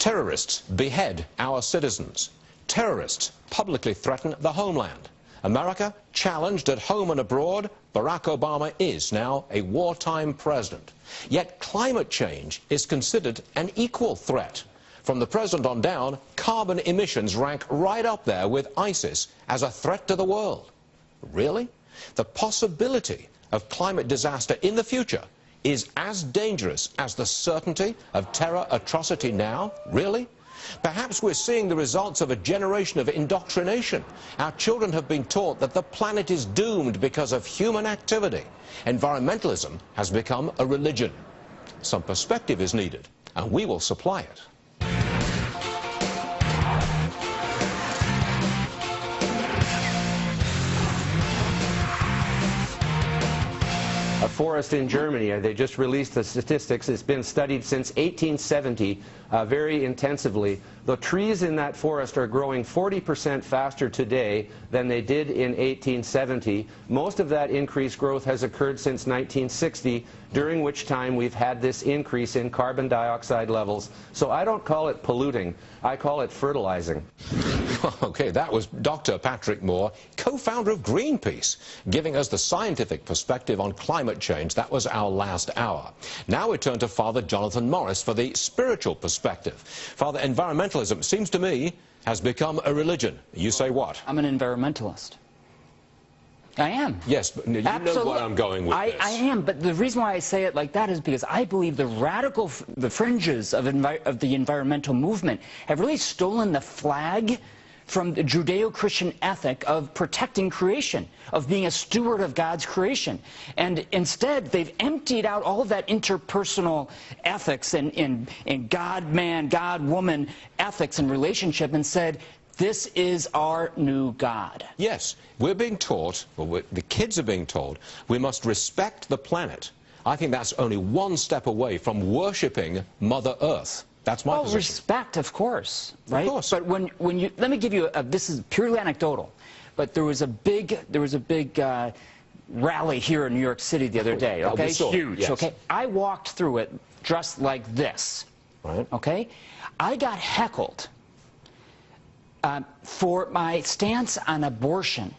Terrorists behead our citizens. Terrorists publicly threaten the homeland. America challenged at home and abroad. Barack Obama is now a wartime president. Yet climate change is considered an equal threat. From the president on down, carbon emissions rank right up there with ISIS as a threat to the world. Really? The possibility of climate disaster in the future is as dangerous as the certainty of terror atrocity now? Really? Perhaps we're seeing the results of a generation of indoctrination. Our children have been taught that the planet is doomed because of human activity. Environmentalism has become a religion. Some perspective is needed, and we will supply it. A forest in Germany, they just released the statistics, it's been studied since 1870 very intensively. The trees in that forest are growing 40% faster today than they did in 1870. Most of that increased growth has occurred since 1960, during which time we've had this increase in carbon dioxide levels. So I don't call it polluting, I call it fertilizing. Okay, that was Dr. Patrick Moore, co-founder of Greenpeace, giving us the scientific perspective on climate change. That was our last hour. Now we turn to Father Jonathan Morris for the spiritual perspective. Father, environmentalism seems to me has become a religion. You say what? I'm an environmentalist. I am. Yes, but you know where I'm going with this. I am, but the reason why I say it like that is because I believe the fringes of the environmental movement have really stolen the flag from the Judeo-Christian ethic of protecting creation, of being a steward of God's creation. And instead, they've emptied out all of that interpersonal ethics and God-man, God-woman ethics and relationship and said, this is our new God. Yes, we're being taught, or the kids are being told, we must respect the planet. I think that's only one step away from worshipping Mother Earth. That's my position. Respect, of course, right? Of course. But when you, let me give you this is purely anecdotal, but there was a big rally here in New York City the other day. Okay, huge. Yes. Okay, I walked through it dressed like this. Right. Okay, I got heckled for my stance on abortion.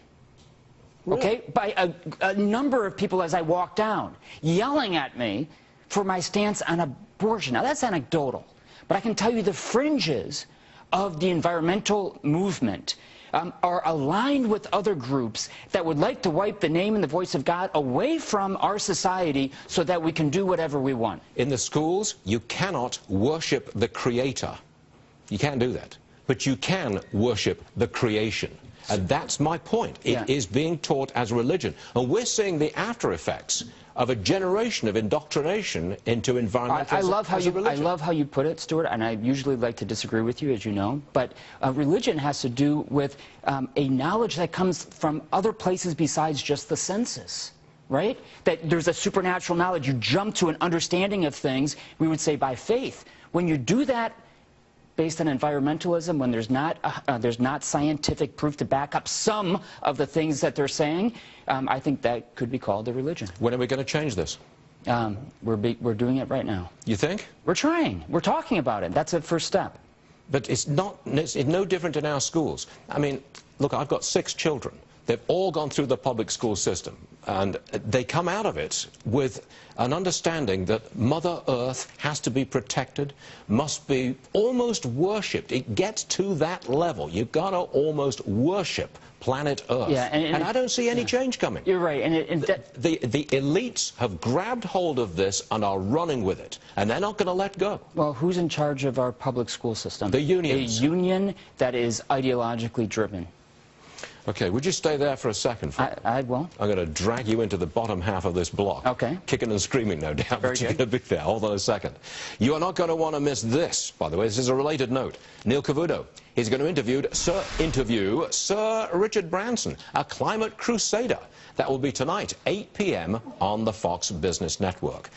Really? Okay, by a number of people as I walked down, yelling at me for my stance on abortion. Now that's anecdotal. But I can tell you the fringes of the environmental movement are aligned with other groups that would like to wipe the name and the voice of God away from our society so that we can do whatever we want. In the schools, you cannot worship the Creator. You can't do that. But you can worship the creation. And that's my point. It is being taught as religion. And we're seeing the after effects of a generation of indoctrination into environmentalism. I love how you put it, Stuart, and I usually like to disagree with you, as you know, but religion has to do with a knowledge that comes from other places besides just the senses, right? That there's a supernatural knowledge. You jump to an understanding of things, we would say by faith. When you do that based on environmentalism, when there's not scientific proof to back up some of the things that they're saying, I think that could be called a religion. When are we going to change this? We're doing it right now. You think? We're trying. We're talking about it. That's a first step. But it's no different in our schools. I mean, look, I've got 6 children. They've all gone through the public school system, and they come out of it with an understanding that Mother Earth has to be protected, must be almost worshipped. It gets to that level. You've got to almost worship planet Earth. Yeah, and I don't see any change coming. You're right. The elites have grabbed hold of this and are running with it, and they're not going to let go. Well, who's in charge of our public school system? The unions. A union that is ideologically driven. Okay, would you stay there for a second? I will. I'm going to drag you into the bottom half of this block. Okay. Kicking and screaming, no doubt, Very but you're going to be there. Hold on a second. You are not going to want to miss this, by the way. This is a related note. Neil Cavuto, he's going to interview Sir Richard Branson, a climate crusader. That will be tonight, 8 p.m. on the Fox Business Network.